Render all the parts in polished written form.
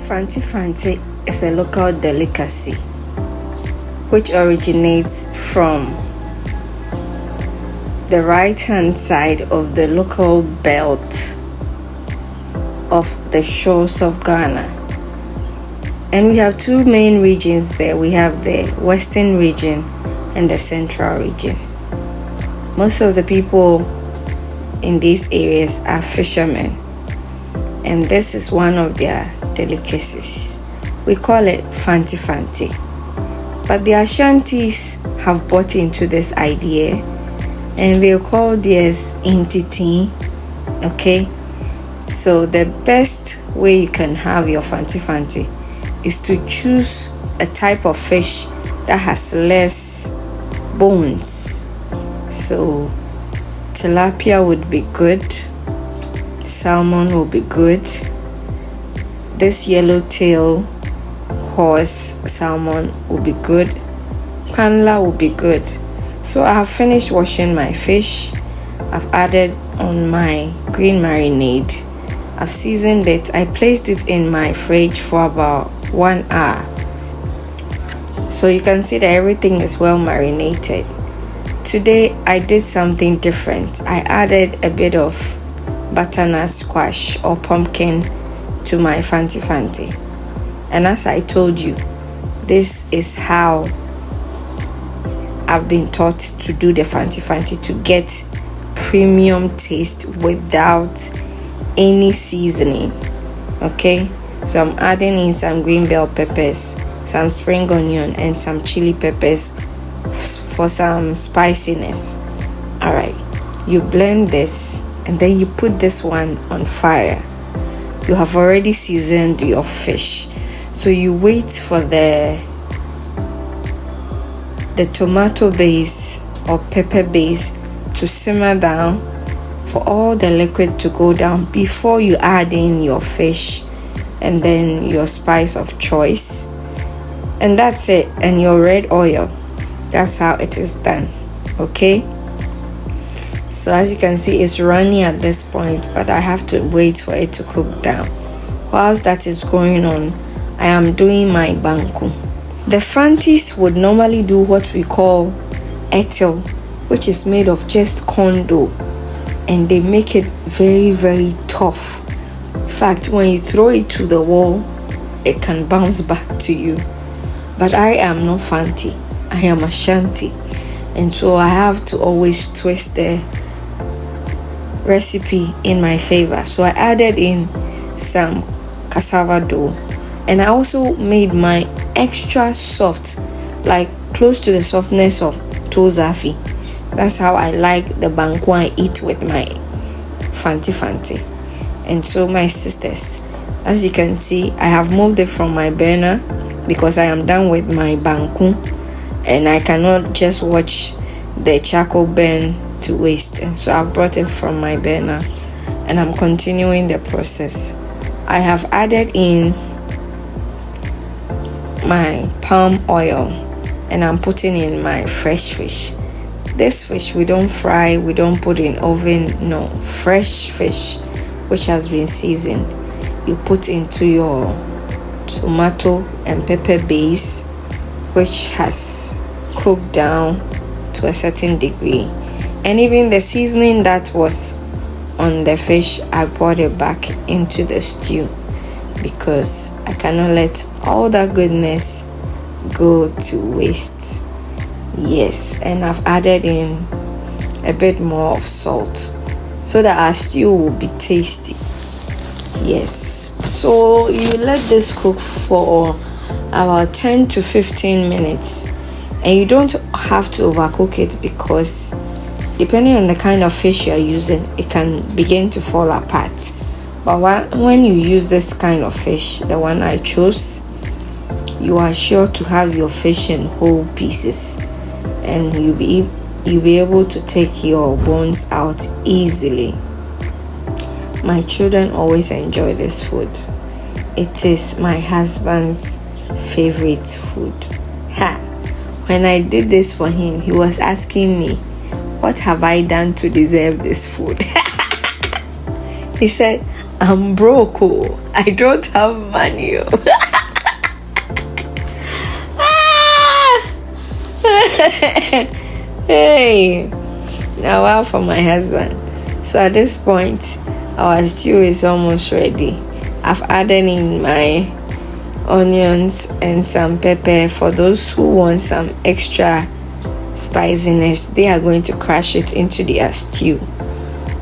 Fante Fante is a local delicacy which originates from the right hand side of the local belt of the shores of Ghana. And we have two main regions there. We have the western region and the central region. Most of the people in these areas are fishermen, and this is one of their delicacies. We call it Fante Fante. But the Ashantis have bought into this idea and they call theirs intiti. Okay, so the best way you can have your Fante Fante is to choose a type of fish that has less bones. So tilapia would be good, salmon will be good, this yellowtail horse salmon will be good, panla will be good. So I have finished washing my fish. I've added on my green marinade. I've seasoned it. I placed it in my fridge for about 1 hour. So you can see that everything is well marinated. Today I did something different. I added a bit of butternut squash or pumpkin to my Fante Fante. And as I told you, this is how I've been taught to do the Fante Fante to get premium taste without any seasoning. Okay, so I'm adding in some green bell peppers, some spring onion, and some chili peppers for some spiciness. All right, you blend this and then you put this one on fire. You have already seasoned your fish, so you wait for the tomato base or pepper base to simmer down, for all the liquid to go down before you add in your fish and then your spice of choice. And that's it. And your red oil. That's how it is done. Okay, so as you can see, it's runny at this point, but I have to wait for it to cook down. Whilst that is going on, I am doing my banku. The Fantes would normally do what we call etel, which is made of just corn dough, and they make it very, very tough. In fact, when you throw it to the wall, it can bounce back to you. But I am not Fante, I am Ashanti, and so I have to always twist the recipe in my favor. So I added in some cassava dough, and I also made mine extra soft, like close to the softness of tozafi. That's how I like the banku I eat with my Fante Fante. And so my sisters, as you can see, I have moved it from my burner because I am done with my banku and I cannot just watch the charcoal burn to waste. And so I've brought it from my burner and I'm continuing the process. I have added in my palm oil and I'm putting in my fresh fish. This fish we don't fry, we don't put in oven, no, fresh fish which has been seasoned. You put into your tomato and pepper base which has cooked down to a certain degree, and even the seasoning that was on the fish, I poured it back into the stew because I cannot let all that goodness go to waste. Yes, and I've added in a bit more of salt so that our stew will be tasty. Yes, so you let this cook for about 10 to 15 minutes, and you don't have to overcook it because depending on the kind of fish you are using, it can begin to fall apart. But when you use this kind of fish, the one I chose, you are sure to have your fish in whole pieces, and you'll be able to take your bones out easily. My children always enjoy this food. It is my husband's favorite food. When I did this for him, he was asking me, what have I done to deserve this food? He said, I'm broke. Oh. I don't have money. Oh. Hey, now wow for my husband. So at this point, our stew is almost ready. I've added in my onions and some pepper. For those who want some extra spiciness, they are going to crush it into their stew.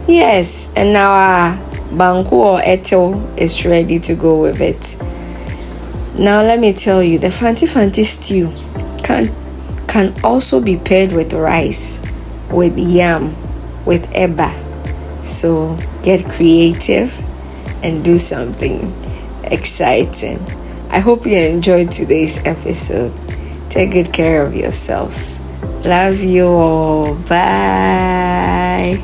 Yes, and now our banku or etel is ready to go with it. Now let me tell you, the Fante Fante stew can also be paired with rice, with yam, with eba. So get creative and do something exciting. I hope you enjoyed today's episode. Take good care of yourselves. Love you all. Bye.